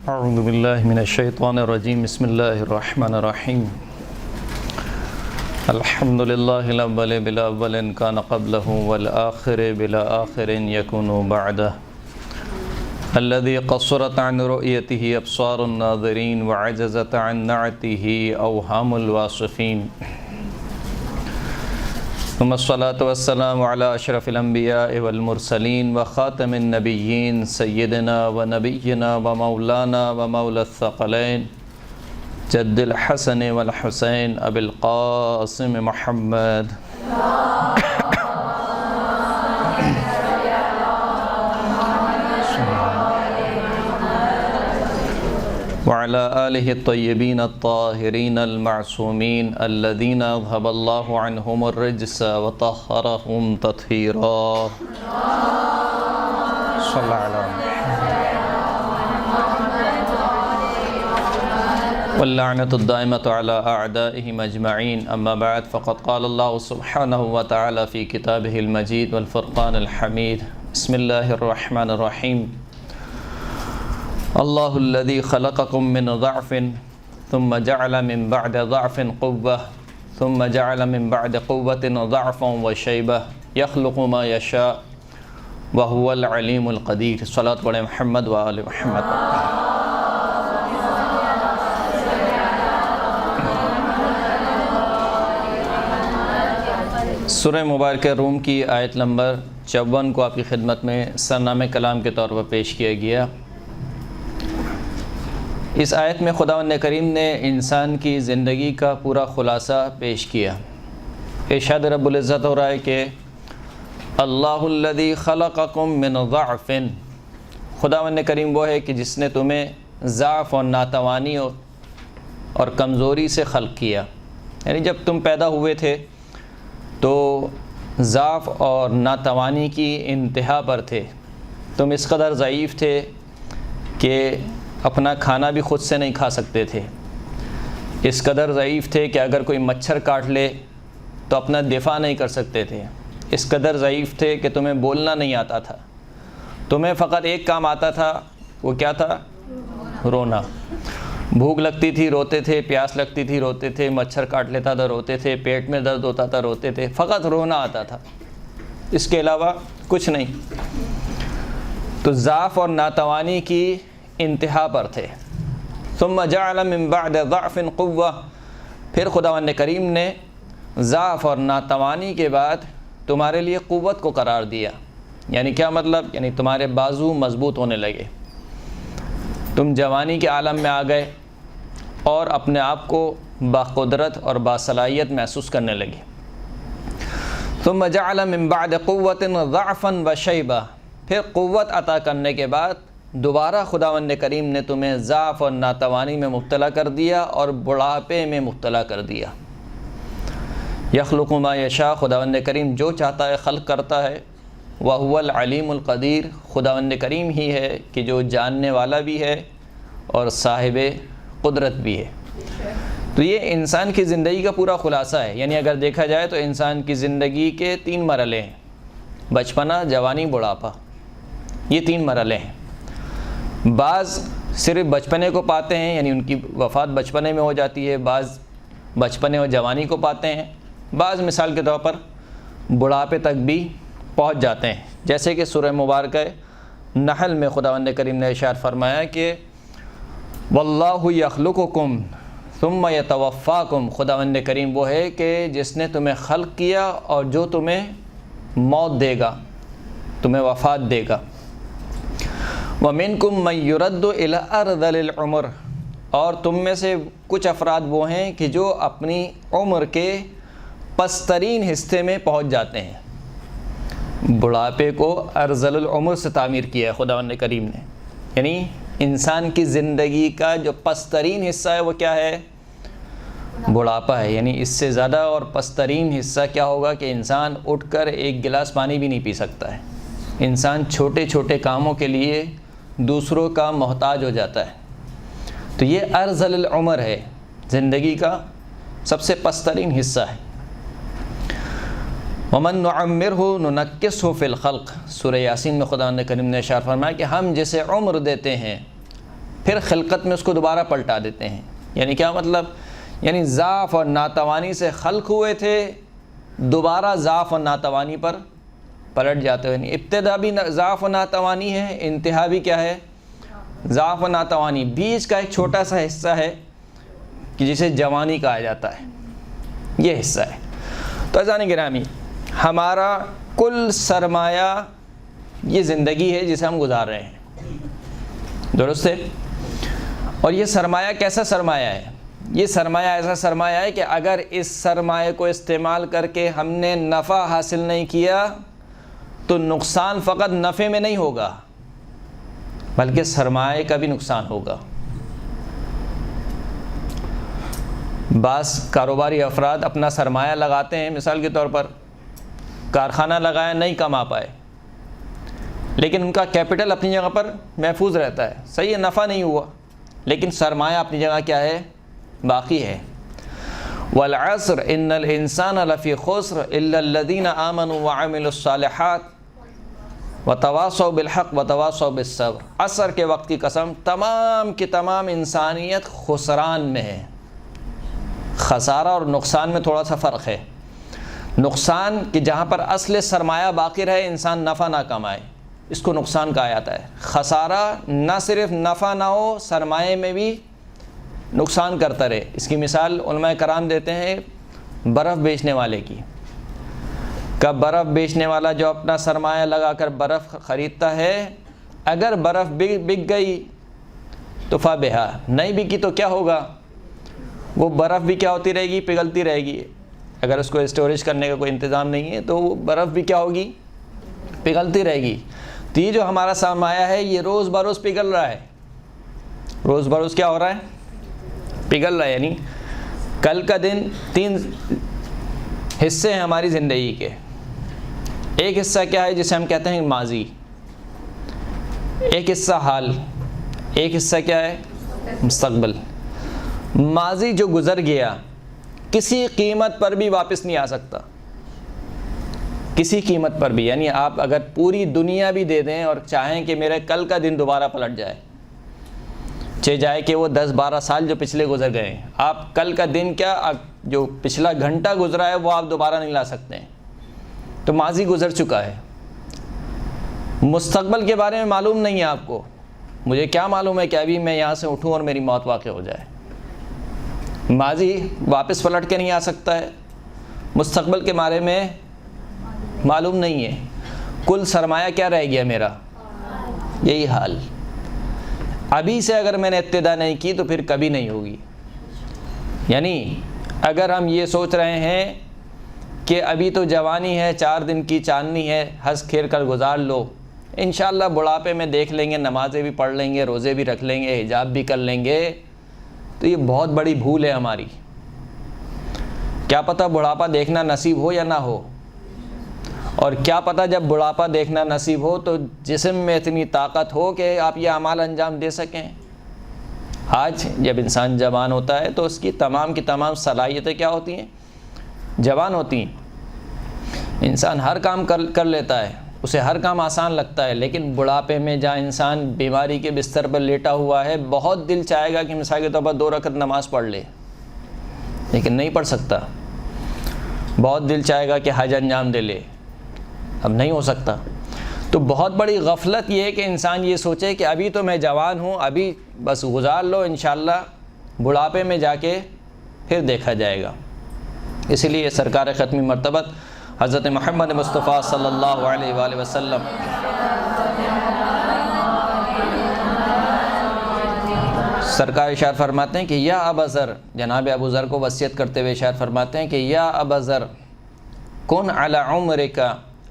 اعوذ باللہ من الشیطان الرجیم بسم اللہ الرحمن الرحیم الحمد للہ الاول بلا اول کان قبلہ والآخر بلا آخر یکون بعدہ الذي قصرت عن رؤيته ابصار الناظرین وعجزت عن نعته اوہام الواصفین ثم الصلاة والسلام على اشرف الانبیاء والمرسلین وخاتم النبیین سیدنا ونبینا ومولانا ومولا الثقلین جد الحسن والحسین ابی القاسم محمد وعلى آلہ الطیبین الطاہرین المعصومین الذین اذهب اللہ عنہم الرجس وطہرہم تطہیرا صلی اللہ علیہ واللعنۃ الدائمۃ علی اعدائہم اجمعین اما بعد فقد قال اللہ سبحانہ وتعالی فی کتابہ المجید والفرقان الحمید بسم اللہ الرحمن الرحیم اللہ الذی خلقکم من ضعف ثم جعل من بعد ضعف قوة ثم جعل من بعد قوة ضعفا وشیبة یخلق ما یشاء وهو العلیم القدیر صلاۃ پڑھیں محمد وآل محمد۔ سورہ مبارکہ روم کی آیت نمبر 54 کو آپ کی خدمت میں سرنامہ کلام کے طور پر پیش کیا گیا۔ اس آیت میں خداوند کریم نے انسان کی زندگی کا پورا خلاصہ پیش کیا۔ ارشاد رب العزت ہو رہا ہے کہ اللہ الذی خلقکم من ضعف، خداوند کریم وہ ہے کہ جس نے تمہیں ضعف اور ناتوانی اور کمزوری سے خلق کیا، یعنی جب تم پیدا ہوئے تھے تو ضعف اور ناتوانی کی انتہا پر تھے، تم اس قدر ضعیف تھے کہ اپنا کھانا بھی خود سے نہیں کھا سکتے تھے، اس قدر ضعیف تھے کہ اگر کوئی مچھر کاٹ لے تو اپنا دفاع نہیں کر سکتے تھے، اس قدر ضعیف تھے کہ تمہیں بولنا نہیں آتا تھا، تمہیں فقط ایک کام آتا تھا، وہ کیا تھا؟ رونا۔ بھوک لگتی تھی روتے تھے، پیاس لگتی تھی روتے تھے، مچھر کاٹ لیتا تھا روتے تھے، پیٹ میں درد ہوتا تھا روتے تھے، فقط رونا آتا تھا، اس کے علاوہ کچھ نہیں۔ تو ضعف اور ناتوانی کی انتہا پر تھے۔ ثم جعل من بعد ضعف قوة، پھر خداوند کریم نے ضعف اور ناتوانی کے بعد تمہارے لیے قوت کو قرار دیا۔ یعنی کیا مطلب؟ یعنی تمہارے بازو مضبوط ہونے لگے، تم جوانی کے عالم میں آ گئے اور اپنے آپ کو باقدرت اور باصلاحیت محسوس کرنے لگے۔ ثم جعل من بعد قوة ضعفا وشیبة، پھر قوت عطا کرنے کے بعد دوبارہ خداوند کریم نے تمہیں ضعف اور ناتوانی میں مبتلا کر دیا اور بڑھاپے میں مبتلا کر دیا۔ یخلق ما یشاء، خداوند کریم جو چاہتا ہے خلق کرتا ہے۔ وہو العلیم القدیر، خداوند کریم ہی ہے کہ جو جاننے والا بھی ہے اور صاحب قدرت بھی ہے۔ تو یہ انسان کی زندگی کا پورا خلاصہ ہے۔ یعنی اگر دیکھا جائے تو انسان کی زندگی کے 3 مرحلے ہیں، بچپنا، جوانی، بڑھاپا، یہ 3 مرحلے ہیں۔ بعض صرف بچپنے کو پاتے ہیں، یعنی ان کی وفات بچپنے میں ہو جاتی ہے، بعض بچپنے اور جوانی کو پاتے ہیں، بعض مثال کے طور پر بڑھاپے تک بھی پہنچ جاتے ہیں۔ جیسے کہ سورہ مبارکہ نحل میں خداوند کریم نے ارشاد فرمایا کہ واللہ یخلقکم ثم یتوفاکم، خداوند کریم وہ ہے کہ جس نے تمہیں خلق کیا اور جو تمہیں موت دے گا، تمہیں وفات دے گا۔ وَمِنْكُمْ مَنْ يُرَدُّ إِلَىٰ أَرْذَلِ الْعُمُرِ، اور تم میں سے کچھ افراد وہ ہیں کہ جو اپنی عمر کے پسترین حصے میں پہنچ جاتے ہیں۔ بڑھاپے کو ارذل العمر سے تعمیر کیا ہے خداوند کریم نے، یعنی انسان کی زندگی کا جو پسترین حصہ ہے وہ کیا ہے؟ بڑھاپا ہے۔ یعنی اس سے زیادہ اور پسترین حصہ کیا ہوگا کہ انسان اٹھ کر ایک گلاس پانی بھی نہیں پی سکتا ہے، انسان چھوٹے چھوٹے کاموں کے لیے دوسروں کا محتاج ہو جاتا ہے۔ تو یہ ارذل العمر ہے، زندگی کا سب سے پسترین حصہ ہے۔ ومن نعمرہ ننکسہ فی الخلق، سورہ یاسین میں خدا کریم نے اشارہ فرمایا کہ ہم جسے عمر دیتے ہیں پھر خلقت میں اس کو دوبارہ پلٹا دیتے ہیں۔ یعنی کیا مطلب؟ یعنی ضعف اور ناتوانی سے خلق ہوئے تھے، دوبارہ ضعف اور ناتوانی پر پلٹ جاتے ہیں۔ ابتدا بھی ضعف و ناتوانی ہے، انتہا بھی کیا ہے؟ ضعف و ناتوانی۔ بیچ کا ایک چھوٹا سا حصہ ہے کہ جسے جوانی کہا جاتا ہے، یہ حصہ ہے۔ تو عزیزان گرامی، ہمارا کل سرمایہ یہ زندگی ہے جسے ہم گزار رہے ہیں، درست ہے؟ اور یہ سرمایہ کیسا سرمایہ ہے؟ یہ سرمایہ ایسا سرمایہ ہے کہ اگر اس سرمایہ کو استعمال کر کے ہم نے نفع حاصل نہیں کیا تو نقصان فقط نفع میں نہیں ہوگا بلکہ سرمایہ کا بھی نقصان ہوگا۔ بعض کاروباری افراد اپنا سرمایہ لگاتے ہیں، مثال کے طور پر کارخانہ لگایا، نہیں کما پائے، لیکن ان کا کیپٹل اپنی جگہ پر محفوظ رہتا ہے، صحیح ہے، نفع نہیں ہوا لیکن سرمایہ اپنی جگہ کیا ہے؟ باقی ہے۔ والعصر ان الانسان لفی خسر الا الذین آمنوا وعملوا الصالحات وتواصوا بالحق وتواصوا بالصبر۔ عصر کے وقت کی قسم، تمام کی تمام انسانیت خسران میں ہے۔ خسارہ اور نقصان میں تھوڑا سا فرق ہے۔ نقصان کہ جہاں پر اصل سرمایہ باقی رہے، انسان نفع نہ کمائے، اس کو نقصان کہا جاتا ہے۔ خسارہ نہ صرف نفع نہ ہو، سرمایہ میں بھی نقصان کرتا رہے۔ اس کی مثال علماء کرام دیتے ہیں برف بیچنے والے کی۔ کہ برف بیچنے والا جو اپنا سرمایہ لگا کر برف خریدتا ہے، اگر برف بک گئی تو فبہا، نہیں بکی تو کیا ہوگا؟ وہ برف بھی کیا ہوتی رہے گی؟ پگھلتی رہے گی۔ اگر اس کو اسٹوریج کرنے کا کوئی انتظام نہیں ہے تو وہ برف بھی کیا ہوگی؟ پگھلتی رہے گی۔ تو یہ جو ہمارا سرمایہ ہے یہ روز بروز پگھل رہا ہے، روز بروز کیا ہو رہا ہے؟ پگھل رہا ہے۔ یعنی کل کا دن 3 حصے ہیں ہماری زندگی کے۔ ایک حصہ کیا ہے جسے ہم کہتے ہیں ماضی، ایک حصہ حال، ایک حصہ کیا ہے؟ مستقبل۔ ماضی جو گزر گیا کسی قیمت پر بھی واپس نہیں آ سکتا، کسی قیمت پر بھی۔ یعنی آپ اگر پوری دنیا بھی دے دیں اور چاہیں کہ میرے کل کا دن دوبارہ پلٹ جائے، چاہے جائے کہ وہ 10-12 سال جو پچھلے گزر گئے ہیں، آپ کل کا دن کیا جو پچھلا گھنٹہ گزرا ہے وہ آپ دوبارہ نہیں لا سکتے ہیں۔ تو ماضی گزر چکا ہے۔ مستقبل کے بارے میں معلوم نہیں ہے آپ کو۔ مجھے کیا معلوم ہے کہ ابھی میں یہاں سے اٹھوں اور میری موت واقع ہو جائے؟ ماضی واپس پلٹ کے نہیں آ سکتا ہے، مستقبل کے بارے میں معلوم نہیں ہے۔ کل سرمایہ کیا رہ گیا میرا؟ یہی حال۔ ابھی سے اگر میں نے ابتدا نہیں کی تو پھر کبھی نہیں ہوگی۔ یعنی اگر ہم یہ سوچ رہے ہیں کہ ابھی تو جوانی ہے، 4 دن کی چاندنی ہے، ہنس کھیل کر گزار لو، انشاءاللہ بڑھاپے میں دیکھ لیں گے، نمازیں بھی پڑھ لیں گے، روزے بھی رکھ لیں گے، حجاب بھی کر لیں گے، تو یہ بہت بڑی بھول ہے ہماری۔ کیا پتہ بڑھاپا دیکھنا نصیب ہو یا نہ ہو، اور کیا پتہ جب بڑھاپا دیکھنا نصیب ہو تو جسم میں اتنی طاقت ہو کہ آپ یہ اعمال انجام دے سکیں۔ آج جب انسان جوان ہوتا ہے تو اس کی تمام صلاحیتیں کیا ہوتی ہیں؟ جوان ہوتی ہیں۔ انسان ہر کام کر لیتا ہے، اسے ہر کام آسان لگتا ہے، لیکن بڑھاپے میں جہاں انسان بیماری کے بستر پر لیٹا ہوا ہے، بہت دل چاہے گا کہ مثال کے طور پر 2 رکعت نماز پڑھ لے، لیکن نہیں پڑھ سکتا۔ بہت دل چاہے گا کہ حج انجام دے لے، اب نہیں ہو سکتا۔ تو بہت بڑی غفلت یہ ہے کہ انسان یہ سوچے کہ ابھی تو میں جوان ہوں، ابھی بس گزار لو، انشاءاللہ بڑھاپے میں جا کے پھر دیکھا جائے گا۔ اسی لیے سرکار ختمی مرتبت حضرت محمد مصطفیٰ صلی اللہ علیہ وآلہ وسلم سرکار ارشاد فرماتے ہیں کہ یا ابا ذر، جناب ابو ذر کو وصیت کرتے ہوئے ارشاد فرماتے ہیں کہ یا ابا ذر کن علی عمرک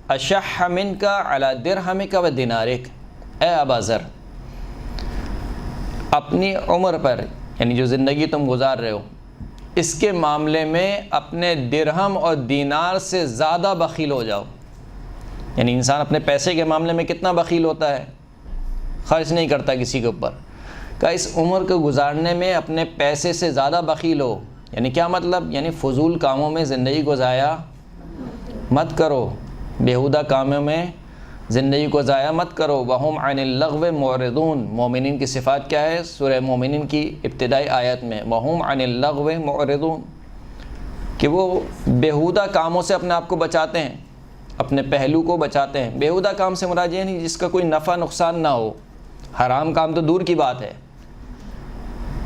اشح منک علی درہمک و دینارک۔ اے ابا ذر، اپنی عمر پر، یعنی جو زندگی تم گزار رہے ہو، اس کے معاملے میں اپنے درہم اور دینار سے زیادہ بخیل ہو جاؤ۔ یعنی انسان اپنے پیسے کے معاملے میں کتنا بخیل ہوتا ہے، خرچ نہیں کرتا کسی کے اوپر۔ کہ اس عمر کو گزارنے میں اپنے پیسے سے زیادہ بخیل ہو، یعنی کیا مطلب؟ یعنی فضول کاموں میں زندگی کو ضائع مت کرو، بیہودہ کاموں میں زندگی کو ضائع مت کرو. وَهُمْ عَنِ اللَّغْوِ مُعْرِضُونَ. مومنین کی صفات کیا ہے؟ سورہ مومنین کی ابتدائی آیت میں وَهُمْ عَنِ اللَّغْوِ مُعْرِضُونَ، کہ وہ بیہودہ کاموں سے اپنے آپ کو بچاتے ہیں، اپنے پہلو کو بچاتے ہیں. بیہودہ کام سے مراد یہ نہیں جس کا کوئی نفع نقصان نہ ہو. حرام کام تو دور کی بات ہے،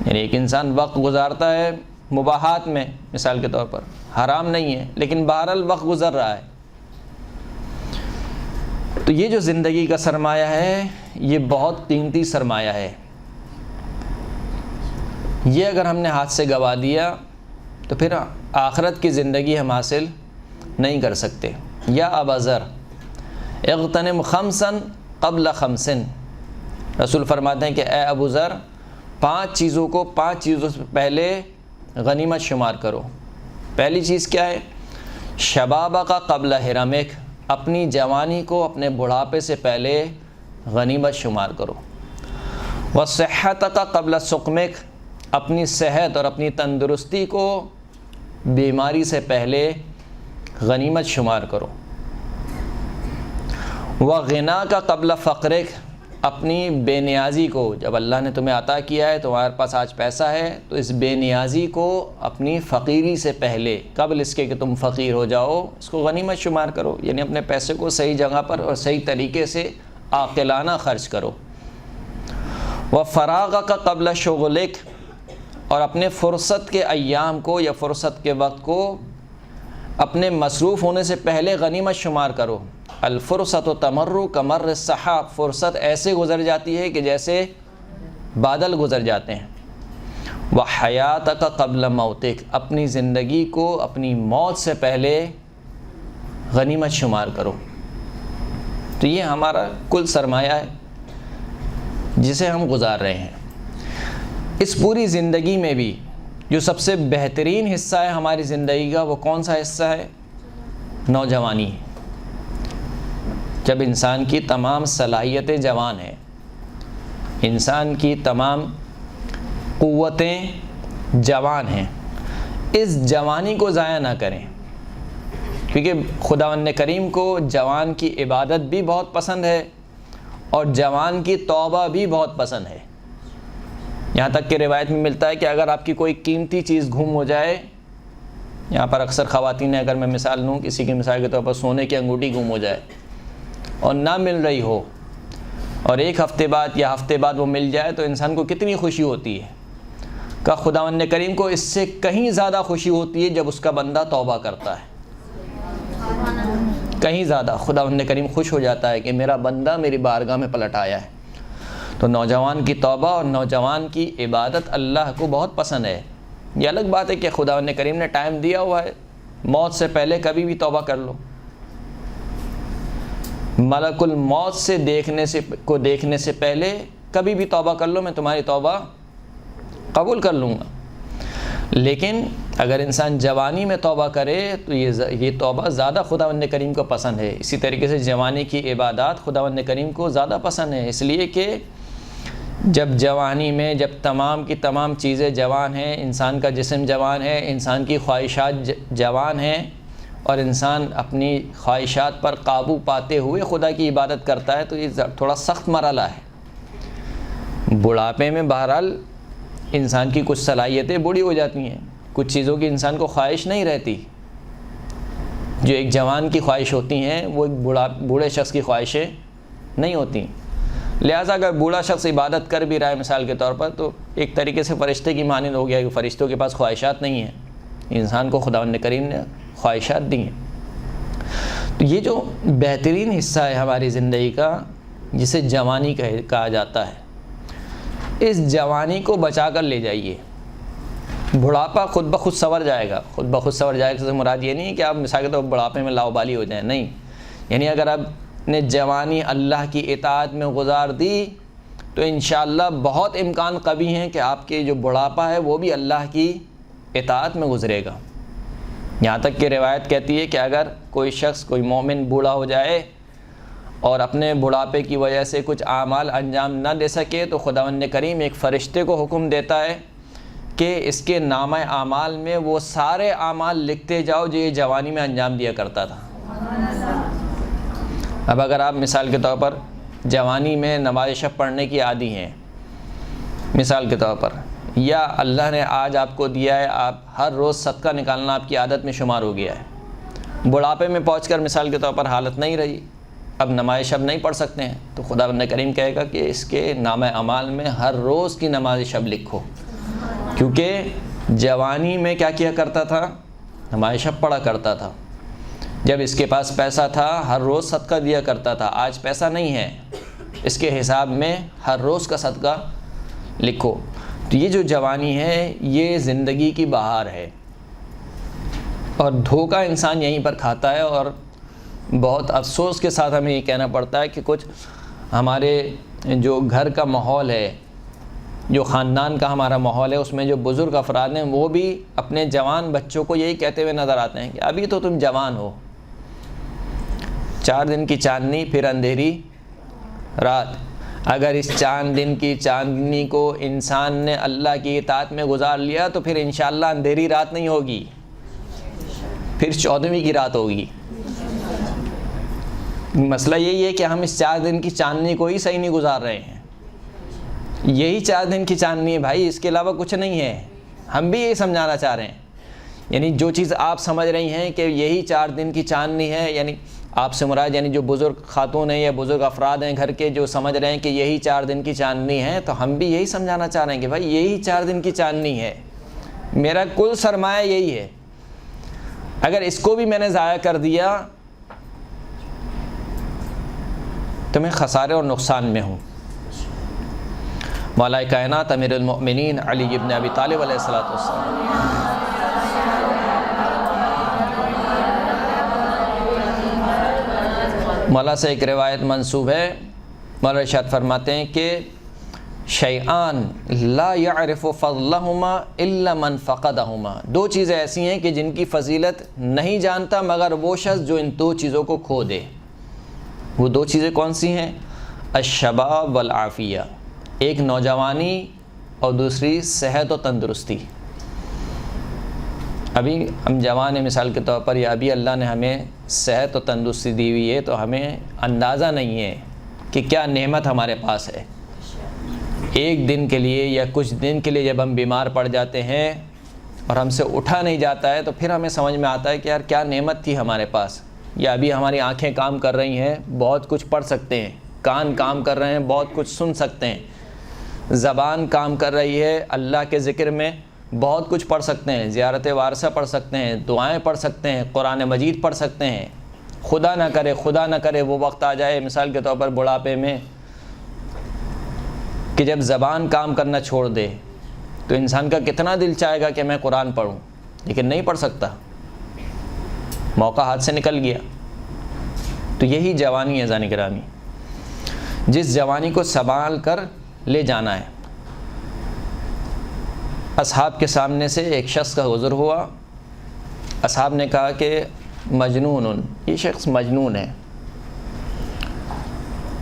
یعنی ایک انسان وقت گزارتا ہے مباحات میں مثال کے طور پر، حرام نہیں ہے لیکن بہرحال وقت گزر رہا ہے. تو یہ جو زندگی کا سرمایہ ہے یہ بہت قیمتی سرمایہ ہے. یہ اگر ہم نے ہاتھ سے گوا دیا تو پھر آخرت کی زندگی ہم حاصل نہیں کر سکتے. یا ابا ذر اغتنم خمسا قبل خمسن. رسول فرماتے ہیں کہ اے ابو ذر 5 چیزوں سے پہلے غنیمت شمار کرو. پہلی چیز کیا ہے؟ شبابہ کا قبل حرمک، اپنی جوانی کو اپنے بڑھاپے سے پہلے غنیمت شمار کرو. وصحت کا قبل سقمک، اپنی صحت اور اپنی تندرستی کو بیماری سے پہلے غنیمت شمار کرو. وغنا کا قبل فقرک، اپنی بے نیازی کو، جب اللہ نے تمہیں عطا کیا ہے تمہارے پاس آج پیسہ ہے تو اس بے نیازی کو اپنی فقیری سے پہلے، قبل اس کے کہ تم فقیر ہو جاؤ، اس کو غنیمت شمار کرو. یعنی اپنے پیسے کو صحیح جگہ پر اور صحیح طریقے سے عاقلانہ خرچ کرو. وفراغ کا قبل شغلک، اور اپنے فرصت کے ایام کو یا فرصت کے وقت کو اپنے مصروف ہونے سے پہلے غنیمت شمار کرو. الفرصت تمر کمر السحاب، فرصت ایسے گزر جاتی ہے کہ جیسے بادل گزر جاتے ہیں. وحیات کا قبل موتک، اپنی زندگی کو اپنی موت سے پہلے غنیمت شمار کرو. تو یہ ہمارا کل سرمایہ ہے جسے ہم گزار رہے ہیں. اس پوری زندگی میں بھی جو سب سے بہترین حصہ ہے ہماری زندگی کا وہ کون سا حصہ ہے؟ نوجوانی. جب انسان کی تمام صلاحیتیں جوان ہیں، انسان کی تمام قوتیں جوان ہیں، اس جوانی کو ضائع نہ کریں، کیونکہ خداوند کریم کو جوان کی عبادت بھی بہت پسند ہے اور جوان کی توبہ بھی بہت پسند ہے. یہاں تک کہ روایت میں ملتا ہے کہ اگر آپ کی کوئی قیمتی چیز گم ہو جائے، یہاں پر اکثر خواتین اگر میں مثال لوں، کسی کی مثال کے طور پر سونے کی انگوٹھی گم ہو جائے اور نہ مل رہی ہو اور 1 ہفتے بعد یا ہفتے بعد وہ مل جائے تو انسان کو کتنی خوشی ہوتی ہے. کہ خداوند کریم کو اس سے کہیں زیادہ خوشی ہوتی ہے جب اس کا بندہ توبہ کرتا ہے. کہیں زیادہ خداوند کریم خوش ہو جاتا ہے کہ میرا بندہ میری بارگاہ میں پلٹ آیا ہے. تو نوجوان کی توبہ اور نوجوان کی عبادت اللہ کو بہت پسند ہے. یہ الگ بات ہے کہ خداوند کریم نے ٹائم دیا ہوا ہے، موت سے پہلے کبھی بھی توبہ کر لو. ملک الموت سے دیکھنے سے پہلے کبھی بھی توبہ کر لو، میں تمہاری توبہ قبول کر لوں گا. لیکن اگر انسان جوانی میں توبہ کرے تو یہ توبہ زیادہ خداوند کریم کو پسند ہے. اسی طریقے سے جوانی کی عبادات خداوند کریم کو زیادہ پسند ہے، اس لیے کہ جب جوانی میں جب تمام کی تمام چیزیں جوان ہیں، انسان کا جسم جوان ہے، انسان کی خواہشات جوان ہیں اور انسان اپنی خواہشات پر قابو پاتے ہوئے خدا کی عبادت کرتا ہے، تو یہ تھوڑا سخت مرحلہ ہے. بڑھاپے میں بہرحال انسان کی کچھ صلاحیتیں بوڑھی ہو جاتی ہیں، کچھ چیزوں کی انسان کو خواہش نہیں رہتی. جو ایک جوان کی خواہش ہوتی ہیں وہ ایک بوڑھے شخص کی خواہشیں نہیں ہوتی. لہٰذا اگر بوڑھا شخص عبادت کر بھی رہا ہے مثال کے طور پر تو ایک طریقے سے فرشتے کی مانند ہو گیا کہ فرشتوں کے پاس خواہشات نہیں ہیں، انسان کو خداوند کریم نے خواہشات دی ہیں. تو یہ جو بہترین حصہ ہے ہماری زندگی کا جسے جوانی کہا جاتا ہے، اس جوانی کو بچا کر لے جائیے. بڑھاپا خود بخود سنور جائے گا. خود بخود سنور جائے گا سے مراد یہ نہیں ہے کہ آپ مثال کے طور پر بڑھاپے میں لاؤبالی ہو جائیں، نہیں. یعنی اگر آپ نے جوانی اللہ کی اطاعت میں گزار دی تو انشاءاللہ بہت امکان قوی ہیں کہ آپ کے جو بڑھاپا ہے وہ بھی اللہ کی اطاعت میں گزرے گا. یہاں تک کہ روایت کہتی ہے کہ اگر کوئی شخص کوئی مومن بوڑھا ہو جائے اور اپنے بڑھاپے کی وجہ سے کچھ اعمال انجام نہ دے سکے تو خداوند کریم ایک فرشتے کو حکم دیتا ہے کہ اس کے نامہ اعمال میں وہ سارے اعمال لکھتے جاؤ جو یہ جوانی میں انجام دیا کرتا تھا. اب اگر آپ مثال کے طور پر جوانی میں نماز شب پڑھنے کی عادی ہیں مثال کے طور پر، یا اللہ نے آج آپ کو دیا ہے، آپ ہر روز صدقہ نکالنا آپ کی عادت میں شمار ہو گیا ہے، بڑھاپے میں پہنچ کر مثال کے طور پر حالت نہیں رہی، اب نماز شب نہیں پڑھ سکتے ہیں، تو خداوند کریم کہے گا کہ اس کے نامہ اعمال میں ہر روز کی نماز شب لکھو، کیونکہ جوانی میں کیا کیا کرتا تھا؟ نماز شب پڑھا کرتا تھا، جب اس کے پاس پیسہ تھا ہر روز صدقہ دیا کرتا تھا، آج پیسہ نہیں ہے، اس کے حساب میں ہر روز کا صدقہ لکھو۔ تو یہ جو جوانی ہے یہ زندگی کی بہار ہے، اور دھوکہ انسان یہیں پر کھاتا ہے، اور بہت افسوس کے ساتھ ہمیں یہ کہنا پڑتا ہے کہ کچھ ہمارے جو گھر کا ماحول ہے، جو خاندان کا ہمارا ماحول ہے، اس میں جو بزرگ افراد ہیں وہ بھی اپنے جوان بچوں کو یہی کہتے ہوئے نظر آتے ہیں کہ ابھی تو تم جوان ہو، 4 دن کی چاندنی پھر اندھیری رات۔ اگر اس 4 دن کی چاندنی کو انسان نے اللہ کی اطاعت میں گزار لیا تو پھر انشاءاللہ اندھیری رات نہیں ہوگی، پھر 14ویں کی رات ہوگی۔ مسئلہ یہی ہے کہ ہم اس 4 دن کی چاندنی کو ہی صحیح نہیں گزار رہے ہیں، یہی 4 دن کی چاندنی ہے بھائی، اس کے علاوہ کچھ نہیں ہے۔ ہم بھی یہی سمجھانا چاہ رہے ہیں، یعنی جو چیز آپ سمجھ رہی ہیں کہ یہی 4 دن کی چاندنی ہے، یعنی آپ سے مراد یعنی جو بزرگ خاتون ہیں یا بزرگ افراد ہیں گھر کے جو سمجھ رہے ہیں کہ یہی 4 دن کی چاندنی ہے، تو ہم بھی یہی سمجھانا چاہ رہے ہیں کہ بھائی یہی 4 دن کی چاندنی ہے، میرا کل سرمایہ یہی ہے، اگر اس کو بھی میں نے ضائع کر دیا تو میں خسارے اور نقصان میں ہوں۔ مولا کائنات امیر المؤمنین علی ابن ابی طالب علیہ السلام مولا سے ایک روایت منسوب ہے، مولا ارشاد فرماتے ہیں کہ شیئان لا يعرف فضلہما الا من فقدہما، 2 چیزیں ایسی ہیں کہ جن کی فضیلت نہیں جانتا مگر وہ شخص جو ان 2 چیزوں کو کھو دے۔ وہ 2 چیزیں کون سی ہیں؟ الشباب والعافیہ، ایک نوجوانی اور دوسری صحت و تندرستی۔ ابھی ہم جوان ہیں مثال کے طور پر، یا ابھی اللہ نے ہمیں صحت و تندرستی دی ہوئی ہے، تو ہمیں اندازہ نہیں ہے کہ کیا نعمت ہمارے پاس ہے۔ ایک دن کے لیے یا کچھ دن کے لیے جب ہم بیمار پڑ جاتے ہیں اور ہم سے اٹھا نہیں جاتا ہے تو پھر ہمیں سمجھ میں آتا ہے کہ یار کیا نعمت تھی ہمارے پاس۔ یا ابھی ہماری آنکھیں کام کر رہی ہیں، بہت کچھ پڑھ سکتے ہیں، کان کام کر رہے ہیں، بہت کچھ سن سکتے ہیں، زبان کام کر رہی ہے، اللہ کے ذکر میں بہت کچھ پڑھ سکتے ہیں، زیارت وارثہ پڑھ سکتے ہیں، دعائیں پڑھ سکتے ہیں، قرآن مجید پڑھ سکتے ہیں۔ خدا نہ کرے وہ وقت آ جائے مثال کے طور پر بڑھاپے میں کہ جب زبان کام کرنا چھوڑ دے تو انسان کا کتنا دل چاہے گا کہ میں قرآن پڑھوں، لیکن نہیں پڑھ سکتا، موقع ہاتھ سے نکل گیا۔ تو یہی جوانی ہے ذانی گرامی، جس جوانی کو سنبھال کر لے جانا ہے۔ اصحاب کے سامنے سے ایک شخص کا حضور ہوا، اصحاب نے کہا کہ مجنون، یہ شخص مجنون ہے۔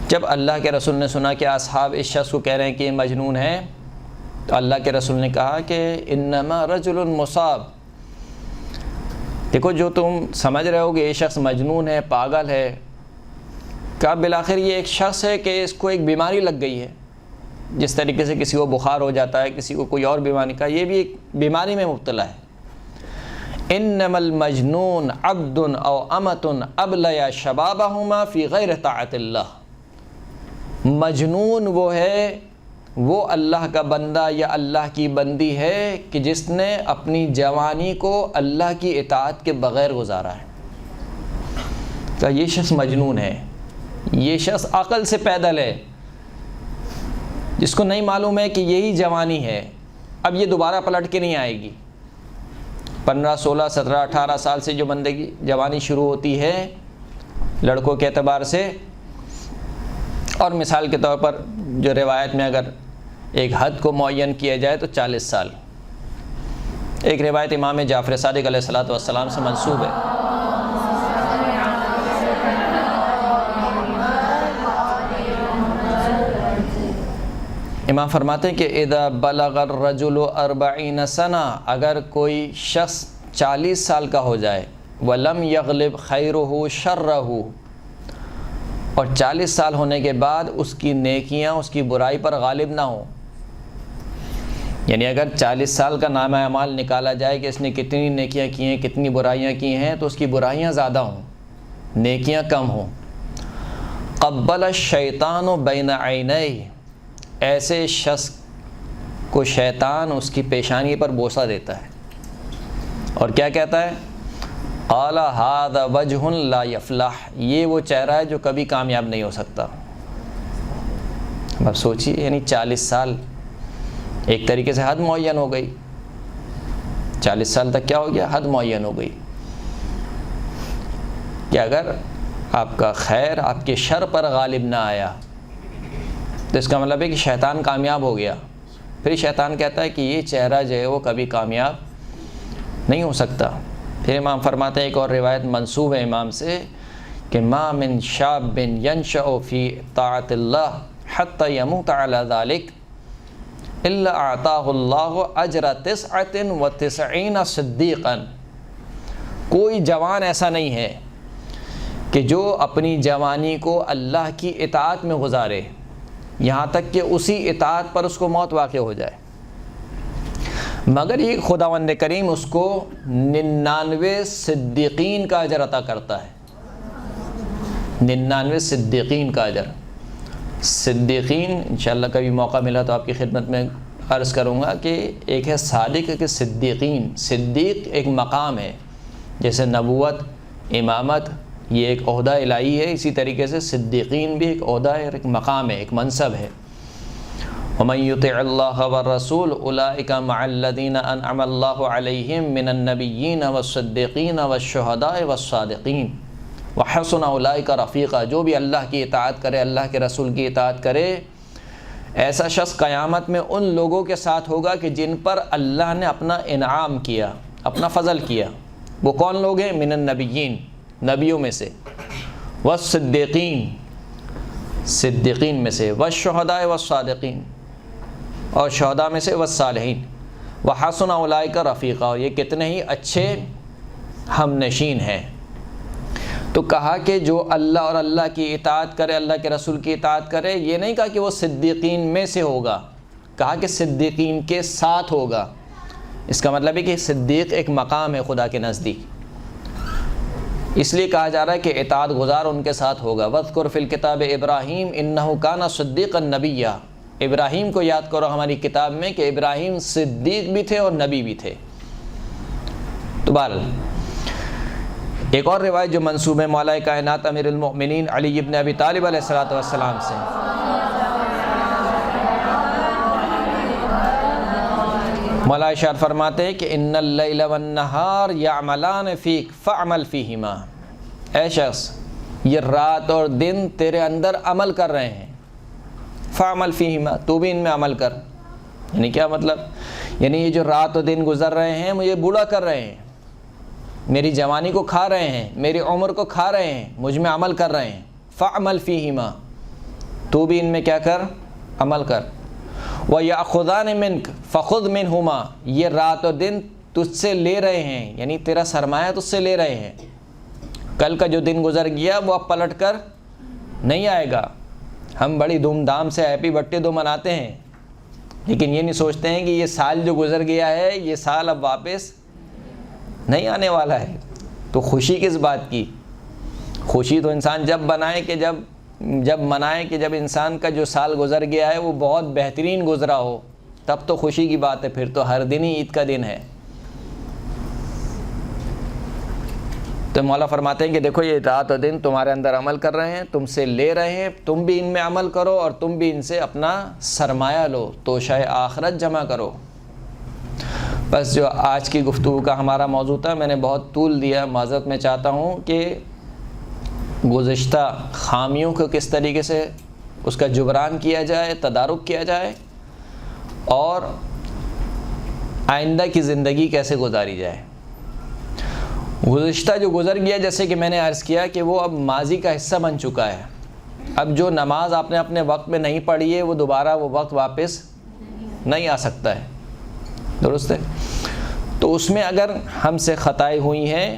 جب اللہ کے رسول نے سنا کہ اصحاب اس شخص کو کہہ رہے ہیں کہ یہ مجنون ہے، تو اللہ کے رسول نے کہا کہ انما رجل مصاب، دیکھو جو تم سمجھ رہے ہو کہ یہ شخص مجنون ہے، پاگل ہے، کہا بالآخر یہ ایک شخص ہے کہ اس کو ایک بیماری لگ گئی ہے، جس طریقے سے کسی کو بخار ہو جاتا ہے، کسی کو کوئی اور بیماری کا، یہ بھی ایک بیماری میں مبتلا ہے۔ انما المجنون عبد او امۃ ابلیا شبابہما فی غیر طاعت اللہ، مجنون وہ ہے، وہ اللہ کا بندہ یا اللہ کی بندی ہے کہ جس نے اپنی جوانی کو اللہ کی اطاعت کے بغیر گزارا ہے۔ کہ یہ شخص مجنون ہے، یہ شخص عقل سے پیدل ہے، جس کو نہیں معلوم ہے کہ یہی جوانی ہے، اب یہ دوبارہ پلٹ کے نہیں آئے گی۔ 15 16 17 18 سال سے جو بندے کی جوانی شروع ہوتی ہے لڑکوں کے اعتبار سے، اور مثال کے طور پر جو روایت میں اگر ایک حد کو معین کیا جائے تو 40 سال۔ ایک روایت امام جعفر صادق علیہ السلام سے منسوب ہے، امام فرماتے ہیں کہ اذا بلغ الرجل 40 سنہ، اگر کوئی شخص 40 سال کا ہو جائے، ولم یغلب خیرہ شرہ، اور 40 سال ہونے کے بعد اس کی نیکیاں اس کی برائی پر غالب نہ ہوں. یعنی اگر 40 سال کا نامہ اعمال نکالا جائے کہ اس نے کتنی نیکیاں کی ہیں کتنی برائیاں کی ہیں، تو اس کی برائیاں زیادہ ہوں، نیکیاں کم ہوں. قبل الشیطان بین عینیہ، ایسے شخص کو شیطان اس کی پیشانی پر بوسہ دیتا ہے اور کیا کہتا ہے؟ قال ھذا وجہ لا یفلح، یہ وہ چہرہ ہے جو کبھی کامیاب نہیں ہو سکتا. اب سوچیے، یعنی 40 سال ایک طریقے سے حد معین ہو گئی. 40 سال تک کیا ہو گیا؟ حد معین ہو گئی کہ اگر آپ کا خیر آپ کے شر پر غالب نہ آیا تو اس کا مطلب ہے کہ شیطان کامیاب ہو گیا. پھر شیطان کہتا ہے کہ یہ چہرہ جو ہے وہ کبھی کامیاب نہیں ہو سکتا. پھر امام فرماتے ہیں، ایک اور روایت منسوب ہے امام سے کہ ما من شاب ینشأ فی طاعت اللہ حتی یموت علی ذلک الا اعطاہ اللہ اجر 99 صدیقا. کوئی جوان ایسا نہیں ہے کہ جو اپنی جوانی کو اللہ کی اطاعت میں گزارے یہاں تک کہ اسی اطاعت پر اس کو موت واقع ہو جائے، مگر یہ خداوند کریم اس کو 99 صدیقین کا اجر عطا کرتا ہے. 99 صدیقین کا اجر. صدیقین انشاءاللہ کبھی موقع ملا تو آپ کی خدمت میں عرض کروں گا کہ ایک ہے صادق کہ صدیقین. صدیق ایک مقام ہے، جیسے نبوت، امامت یہ ایک عہدہ الہی ہے، اسی طریقے سے صدیقین بھی ایک عہدہ ہے، ایک مقام ہے، ایک منصب ہے. وَمَن يُطِعِ اللَّهَ وَالرَّسُولَ أُولَٰئِكَ مَعَ الَّذِينَ أَنْعَمَ اللَّهُ عَلَيْهِم مِّنَ النَّبِيِّينَ وَالصِّدِّيقِينَ وَالشُّهَدَاءِ وَالصَّادِقِينَ وَحَسُنَ أُولَٰئِكَ رَفِيقًا. جو بھی اللہ کی اطاعت کرے، اللہ کے رسول کی اطاعت کرے، ایسا شخص قیامت میں ان لوگوں کے ساتھ ہوگا کہ جن پر اللہ نے اپنا انعام کیا، اپنا فضل کیا. وہ کون لوگ ہیں؟ من النبیین، نبیوں میں سے، والصدیقین، صدیقین میں سے، والشہداء والصادقین، اور شہداء میں سے، والصالحین. وحسن اولئک رفیقا، اور یہ کتنے ہی اچھے ہم نشین ہیں. تو کہا کہ جو اللہ اور اللہ کی اطاعت کرے، اللہ کے رسول کی اطاعت کرے، یہ نہیں کہا کہ وہ صدیقین میں سے ہوگا، کہا کہ صدیقین کے ساتھ ہوگا. اس کا مطلب ہے کہ صدیق ایک مقام ہے خدا کے نزدیک، اس لیے کہا جا رہا ہے کہ اطاعت گزار ان کے ساتھ ہوگا. وَاذْكُرْ فِي الْكِتَابِ إِبْرَاهِيمَ إِنَّهُ كَانَ صِدِّيقًا نَبِيًّا. ابراہیم کو یاد کرو ہماری کتاب میں کہ ابراہیم صدیق بھی تھے اور نبی بھی تھے. تو بہرحال ایک اور روایت جو منسوب ہے مولا کائنات امیر المؤمنین علی ابن ابی طالب علیہ السلام سے، مولا ارشاد فرماتے ہیں کہ ان اللیل والنہار یعملان فیک فعمل فیہما. اے شخص، یہ رات اور دن تیرے اندر عمل کر رہے ہیں، فعمل فیہما، تو بھی ان میں عمل کر. یعنی کیا مطلب؟ یعنی یہ جو رات و دن گزر رہے ہیں مجھے بوڑھا کر رہے ہیں، میری جوانی کو کھا رہے ہیں، میری عمر کو کھا رہے ہیں، مجھ میں عمل کر رہے ہیں. فعمل فیہما، تو بھی ان میں کیا کر؟ عمل کر. وَيَأْخُذَانِ مِنْكَ فَخُذْ مِنْهُمَا، یہ رات و دن تجھ سے لے رہے ہیں، یعنی تیرا سرمایہ تجھ سے لے رہے ہیں. کل کا جو دن گزر گیا وہ اب پلٹ کر نہیں آئے گا. ہم بڑی دھوم دھام سے ہیپی برتھڈے تو مناتے ہیں، لیکن یہ نہیں سوچتے ہیں کہ یہ سال جو گزر گیا ہے یہ سال اب واپس نہیں آنے والا ہے. تو خوشی کس بات کی؟ خوشی تو انسان جب منائے کہ جب انسان کا جو سال گزر گیا ہے وہ بہت بہترین گزرا ہو، تب تو خوشی کی بات ہے. پھر تو ہر دن ہی عید کا دن ہے. تو مولا فرماتے ہیں کہ دیکھو یہ رات و دن تمہارے اندر عمل کر رہے ہیں، تم سے لے رہے ہیں، تم بھی ان میں عمل کرو اور تم بھی ان سے اپنا سرمایہ لو، توشہ آخرت جمع کرو. بس جو آج کی گفتگو کا ہمارا موضوع تھا، میں نے بہت طول دیا، معذرت میں چاہتا ہوں کہ گزشتہ خامیوں کو کس طریقے سے اس کا جبران کیا جائے، تدارک کیا جائے، اور آئندہ کی زندگی کیسے گزاری جائے. گزشتہ جو گزر گیا، جیسے کہ میں نے عرض کیا کہ وہ اب ماضی کا حصہ بن چکا ہے. اب جو نماز آپ نے اپنے وقت میں نہیں پڑھی ہے وہ دوبارہ وہ وقت واپس نہیں آ سکتا ہے، درست ہے. تو اس میں اگر ہم سے خطائیں ہوئی ہیں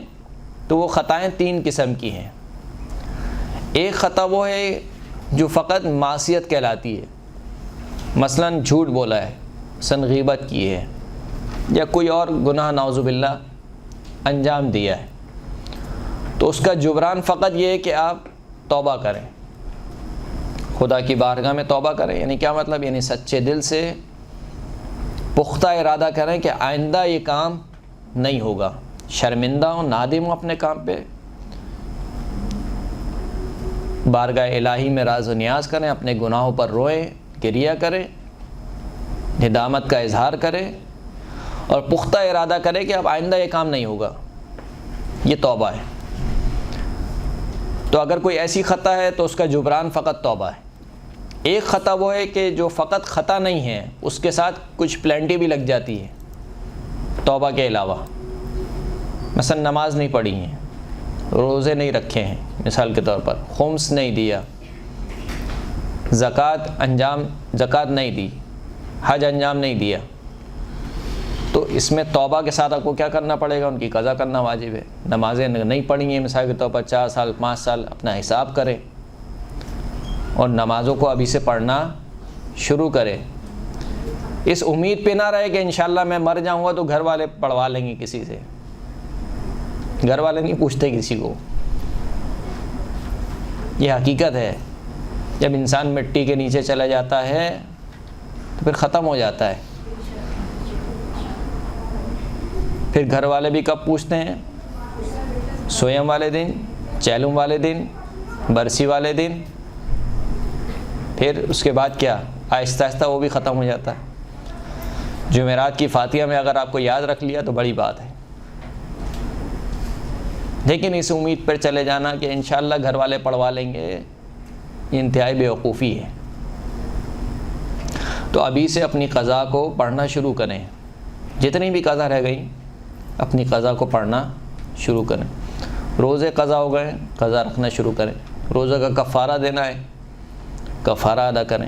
تو وہ خطائیں 3 قسم کی ہیں. ایک خطا وہ ہے جو فقط معصیت کہلاتی ہے، مثلا جھوٹ بولا ہے، مثلا غیبت کی ہے، یا کوئی اور گناہ نعوذ باللہ انجام دیا ہے، تو اس کا جبران فقط یہ ہے کہ آپ توبہ کریں، خدا کی بارگاہ میں توبہ کریں۔ یعنی کیا مطلب؟ یعنی سچے دل سے پختہ ارادہ کریں کہ آئندہ یہ کام نہیں ہوگا، شرمندہ ہوں، نادم ہوں اپنے کام پہ، بارگاہ الہی میں راز و نیاز کریں، اپنے گناہوں پر روئیں، گریہ کریں، ندامت کا اظہار کریں، اور پختہ ارادہ کریں کہ اب آئندہ یہ کام نہیں ہوگا۔ یہ توبہ ہے۔ تو اگر کوئی ایسی خطا ہے تو اس کا جبران فقط توبہ ہے۔ ایک خطا وہ ہے کہ جو فقط خطا نہیں ہے، اس کے ساتھ کچھ پلینٹی بھی لگ جاتی ہے توبہ کے علاوہ، مثلا نماز نہیں پڑھی ہیں، روزے نہیں رکھے ہیں، مثال کے طور پر خمس نہیں دیا، زکوٰۃ نہیں دی، حج انجام نہیں دیا، تو اس میں توبہ کے ساتھ آپ کو کیا کرنا پڑے گا؟ ان کی قضا کرنا واجب ہے۔ نمازیں نہیں پڑھی ہیں مثال کے طور پر 4 سال 5 سال، اپنا حساب کریں اور نمازوں کو ابھی سے پڑھنا شروع کریں۔ اس امید پہ نہ رہے کہ انشاءاللہ میں مر جاؤں گا تو گھر والے پڑھوا لیں گے کسی سے، گھر والے نہیں پوچھتے کسی کو۔ یہ حقیقت ہے، جب انسان مٹی کے نیچے چلا جاتا ہے تو پھر ختم ہو جاتا ہے۔ پھر گھر والے بھی کب پوچھتے ہیں؟ سویم والے دن، چیلم والے دن، برسی والے دن، پھر اس کے بعد کیا؟ آہستہ آہستہ وہ بھی ختم ہو جاتا ہے۔ جمعرات کی فاتحہ میں اگر آپ کو یاد رکھ لیا تو بڑی بات ہے، لیکن اس امید پر چلے جانا کہ انشاءاللہ گھر والے پڑھوا لیں گے، یہ انتہائی بیوقوفی ہے۔ تو ابھی سے اپنی قضا کو پڑھنا شروع کریں، جتنی بھی قضا رہ گئی اپنی قضا کو پڑھنا شروع کریں۔ روزے قضا ہو گئے، قضا رکھنا شروع کریں۔ روزہ کا کفارہ دینا ہے، کفارہ ادا کریں۔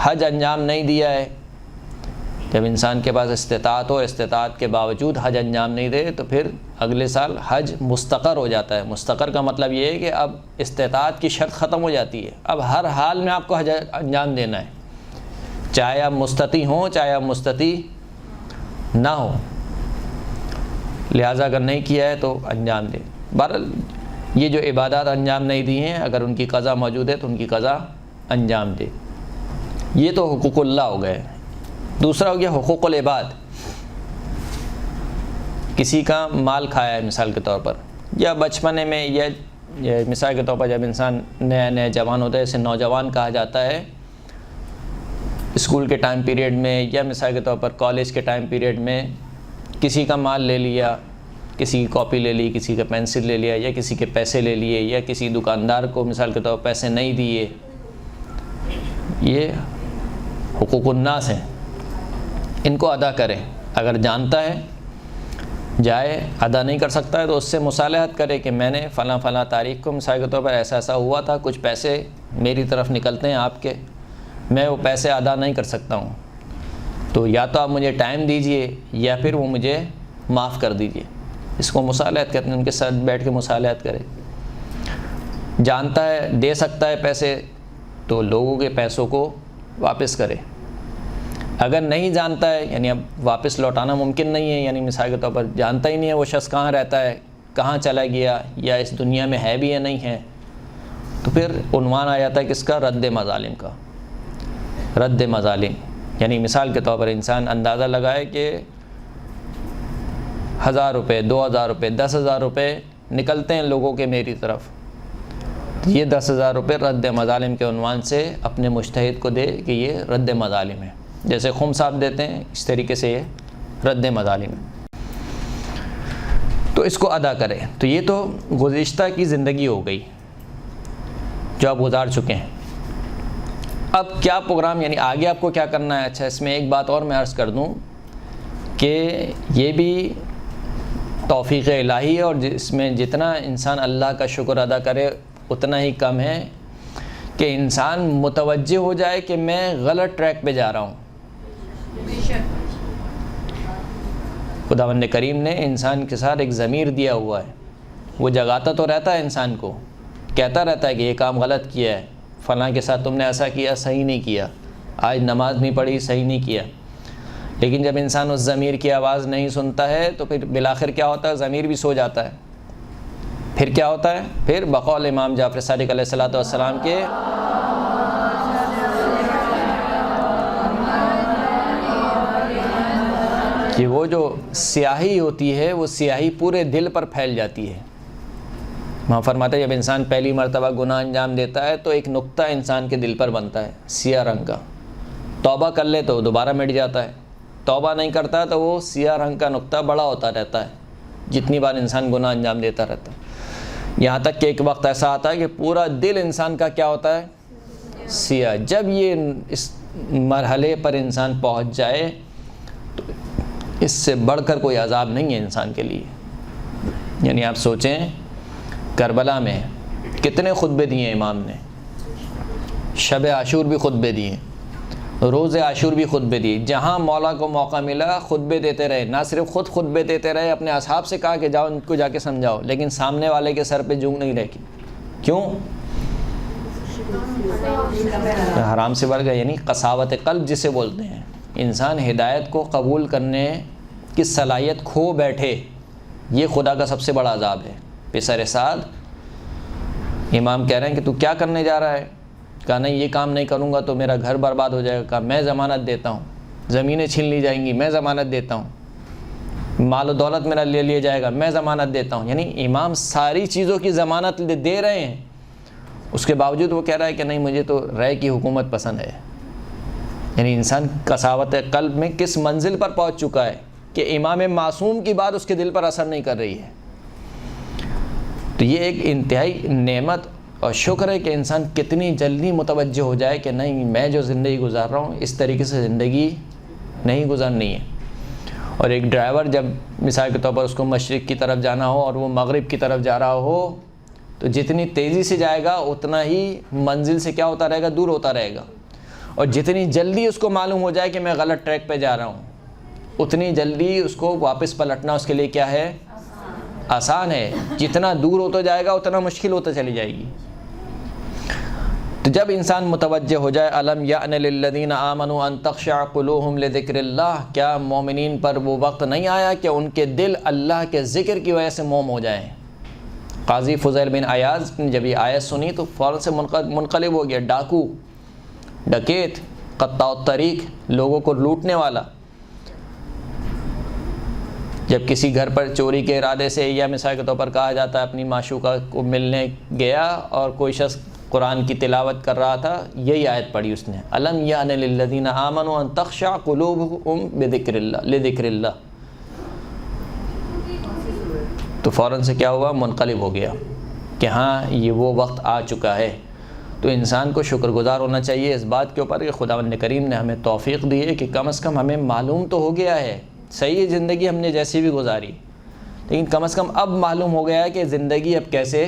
حج انجام نہیں دیا ہے، جب انسان کے پاس استطاعت ہو، استطاعت کے باوجود حج انجام نہیں دے تو پھر اگلے سال حج مستقر ہو جاتا ہے۔ مستقر کا مطلب یہ ہے کہ اب استطاعت کی شرط ختم ہو جاتی ہے، اب ہر حال میں آپ کو حج انجام دینا ہے، چاہے آپ مستطیع ہوں چاہے آپ مستطیع نہ ہو، لہٰذا اگر نہیں کیا ہے تو انجام دیں۔ بہرحال یہ جو عبادات انجام نہیں دی ہیں، اگر ان کی قضا موجود ہے تو ان کی قضا انجام دے۔ یہ تو حقوق اللہ ہو گئے۔ دوسرا ہو گیا حقوق العباد۔ کسی کا مال کھایا ہے مثال کے طور پر، یا بچپنے میں، یا مثال کے طور پر جب انسان نیا جوان ہوتا ہے، اسے نوجوان کہا جاتا ہے، اسکول کے ٹائم پیریڈ میں یا مثال کے طور پر کالج کے ٹائم پیریڈ میں کسی کا مال لے لیا، کسی کی کاپی لے لی، کسی کا پینسل لے لیا، یا کسی کے پیسے لے لیے، یا کسی دکاندار کو مثال کے طور پر پیسے نہیں دیے، یہ حقوق الناس ہیں، ان کو ادا کریں۔ اگر جانتا ہے جائے، ادا نہیں کر سکتا ہے تو اس سے مصالحت کرے کہ میں نے فلاں فلاں تاریخ کو مثال کے طور پر ایسا ایسا ہوا تھا، کچھ پیسے میری طرف نکلتے ہیں آپ کے، میں وہ پیسے ادا نہیں کر سکتا ہوں، تو یا تو آپ مجھے ٹائم دیجئے یا پھر وہ مجھے معاف کر دیجئے۔ اس کو مصالحت کہتے ہیں، ان کے ساتھ بیٹھ کے مصالحت کرے۔ جانتا ہے دے سکتا ہے پیسے تو لوگوں کے پیسوں کو واپس کرے۔ اگر نہیں جانتا ہے، یعنی اب واپس لوٹانا ممکن نہیں ہے، یعنی مثال کے طور پر جانتا ہی نہیں ہے وہ شخص کہاں رہتا ہے، کہاں چلا گیا، یا اس دنیا میں ہے بھی یا نہیں ہے، تو پھر عنوان آ جاتا ہے کس کا؟ رد مظالم کا۔ رد مظالم یعنی مثال کے طور پر انسان اندازہ لگائے کہ 1000 روپے، 2000 روپے، 10,000 روپے نکلتے ہیں لوگوں کے میری طرف، یہ 10,000 روپے رد مظالم کے عنوان سے اپنے مجتہد کو دے کہ یہ رد مظالم ہے، جیسے خمس آپ دیتے ہیں اس طریقے سے یہ رد مظالم ہے، تو اس کو ادا کریں۔ تو یہ تو گزشتہ کی زندگی ہو گئی جو آپ گزار چکے ہیں۔ اب کیا پروگرام، یعنی آگے آپ کو کیا کرنا ہے؟ اچھا، اس میں ایک بات اور میں عرض کر دوں کہ یہ بھی توفیق الہی ہے، اور اس میں جتنا انسان اللہ کا شکر ادا کرے اتنا ہی کم ہے کہ انسان متوجہ ہو جائے کہ میں غلط ٹریک پہ جا رہا ہوں۔ خداوند کریم نے انسان کے ساتھ ایک ضمیر دیا ہوا ہے، وہ جگاتا تو رہتا ہے انسان کو کہتا رہتا ہے کہ یہ کام غلط کیا ہے، فلاں کے ساتھ تم نے ایسا کیا، صحیح نہیں کیا، آج نماز نہیں پڑھی، صحیح نہیں کیا. لیکن جب انسان اس ضمیر کی آواز نہیں سنتا ہے تو پھر بالآخر کیا ہوتا ہے؟ ضمیر بھی سو جاتا ہے. پھر کیا ہوتا ہے؟ پھر بقول امام جعفر صادق علیہ السلام کے کہ وہ جو سیاہی ہوتی ہے وہ سیاہی پورے دل پر پھیل جاتی ہے. وہاں فرماتے ہیں جب انسان پہلی مرتبہ گناہ انجام دیتا ہے تو ایک نقطہ انسان کے دل پر بنتا ہے سیاہ رنگ کا. توبہ کر لے تو دوبارہ مٹ جاتا ہے، توبہ نہیں کرتا ہے تو وہ سیاہ رنگ کا نقطہ بڑا ہوتا رہتا ہے جتنی بار انسان گناہ انجام دیتا رہتا ہے. یہاں تک کہ ایک وقت ایسا آتا ہے کہ پورا دل انسان کا کیا ہوتا ہے؟ سیاہ. جب یہ اس مرحلے پر انسان پہنچ جائے تو اس سے بڑھ کر کوئی عذاب نہیں ہے انسان کے لیے. یعنی آپ سوچیں کربلا میں کتنے خطبے دیے امام نے، شب عاشور بھی خطبے دیے، روز عاشور بھی خطبے دیے. جہاں مولا کو موقع ملا خطبے دیتے رہے. نہ صرف خود خطبے دیتے رہے، اپنے اصحاب سے کہا کہ جاؤ ان کو جا کے سمجھاؤ، لیکن سامنے والے کے سر پہ جونگ نہیں رکھی. کیوں؟ حرام سے بڑھ گئے، یعنی قساوت قلب جسے بولتے ہیں. انسان ہدایت کو قبول کرنے کی صلاحیت کھو بیٹھے، یہ خدا کا سب سے بڑا عذاب ہے. پسر سعد امام کہہ رہے ہیں کہ تو کیا کرنے جا رہا ہے؟ کہا نہیں یہ کام نہیں کروں گا تو میرا گھر برباد ہو جائے گا. کہا میں ضمانت دیتا ہوں، زمینیں چھین لی جائیں گی، میں ضمانت دیتا ہوں، مال و دولت میرا لے لیا جائے گا، میں ضمانت دیتا ہوں. یعنی امام ساری چیزوں کی ضمانت دے رہے ہیں، اس کے باوجود وہ کہہ رہا ہے کہ نہیں مجھے تو رائے کی حکومت پسند ہے. یعنی انسان قساوت قلب میں کس منزل پر پہنچ چکا ہے کہ امام معصوم کی بات اس کے دل پر اثر نہیں کر رہی ہے. تو یہ ایک انتہائی نعمت اور شکر ہے کہ انسان کتنی جلدی متوجہ ہو جائے کہ نہیں میں جو زندگی گزار رہا ہوں اس طریقے سے زندگی نہیں گزارنی ہے. اور ایک ڈرائیور جب مثال کے طور پر اس کو مشرق کی طرف جانا ہو اور وہ مغرب کی طرف جا رہا ہو تو جتنی تیزی سے جائے گا اتنا ہی منزل سے کیا ہوتا رہے گا؟ دور ہوتا رہے گا. اور جتنی جلدی اس کو معلوم ہو جائے کہ میں غلط ٹریک پہ جا رہا ہوں اتنی جلدی اس کو واپس پلٹنا اس کے لیے کیا ہے؟ آسان ہے. جتنا دور ہوتا جائے گا اتنا مشکل ہوتا چلی جائے گی. تو جب انسان متوجہ ہو جائے الم یأن للذین آمنوا ان تخشع قلوبہم لذکر اللہ، کیا مومنین پر وہ وقت نہیں آیا کہ ان کے دل اللہ کے ذکر کی وجہ سے موم ہو جائیں. قاضی فضیل بن عیاض نے جب یہ آیت سنی تو فوراً سے منقلب ہو گیا. ڈاکو، ڈکیت، قطاع الطریق، لوگوں کو لوٹنے والا، جب کسی گھر پر چوری کے ارادے سے یا مثال کے طور پر کہا جاتا ہے اپنی معشوقہ کو ملنے گیا اور کوئی شخص قرآن کی تلاوت کر رہا تھا، یہی آیت پڑھی اس نے الم یأن للذین آمنوا ان تخشع قلوبہم بذکر اللہ لذکر اللہ. تو فوراً سے کیا ہوا؟ منقلب ہو گیا کہ ہاں یہ وہ وقت آ چکا ہے. تو انسان کو شکر گزار ہونا چاہیے اس بات کے اوپر کہ خداوند کریم نے ہمیں توفیق دی ہے کہ کم از کم ہمیں معلوم تو ہو گیا ہے. صحیح زندگی ہم نے جیسی بھی گزاری لیکن کم از کم اب معلوم ہو گیا ہے کہ زندگی اب کیسے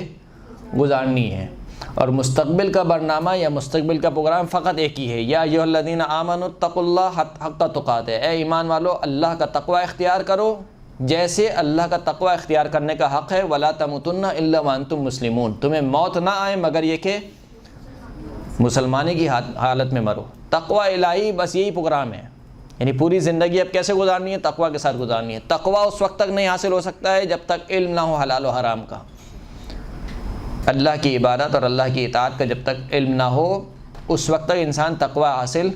گزارنی ہے. اور مستقبل کا برنامہ یا مستقبل کا پروگرام فقط ایک ہی ہے، یا ایھا الذین آمنوا اتقوا اللہ حق تقاتہ، اے ایمان والو اللہ کا تقوی اختیار کرو جیسے اللہ کا تقوی اختیار کرنے کا حق ہے. ولا تموتن الا وانتم مسلمون، تمہیں موت نہ آئے مگر یہ کہ مسلمانی کی حالت میں مرو. تقوی الہی بس یہی پروگرام ہے. یعنی پوری زندگی اب کیسے گزارنی ہے؟ تقوی کے ساتھ گزارنی ہے. تقوی اس وقت تک نہیں حاصل ہو سکتا ہے جب تک علم نہ ہو حلال و حرام کا. اللہ کی عبادت اور اللہ کی اطاعت کا جب تک علم نہ ہو اس وقت تک انسان تقوی حاصل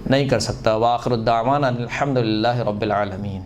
نہیں کر سکتا. وآخر الدعوانا الحمد للہ رب العالمین.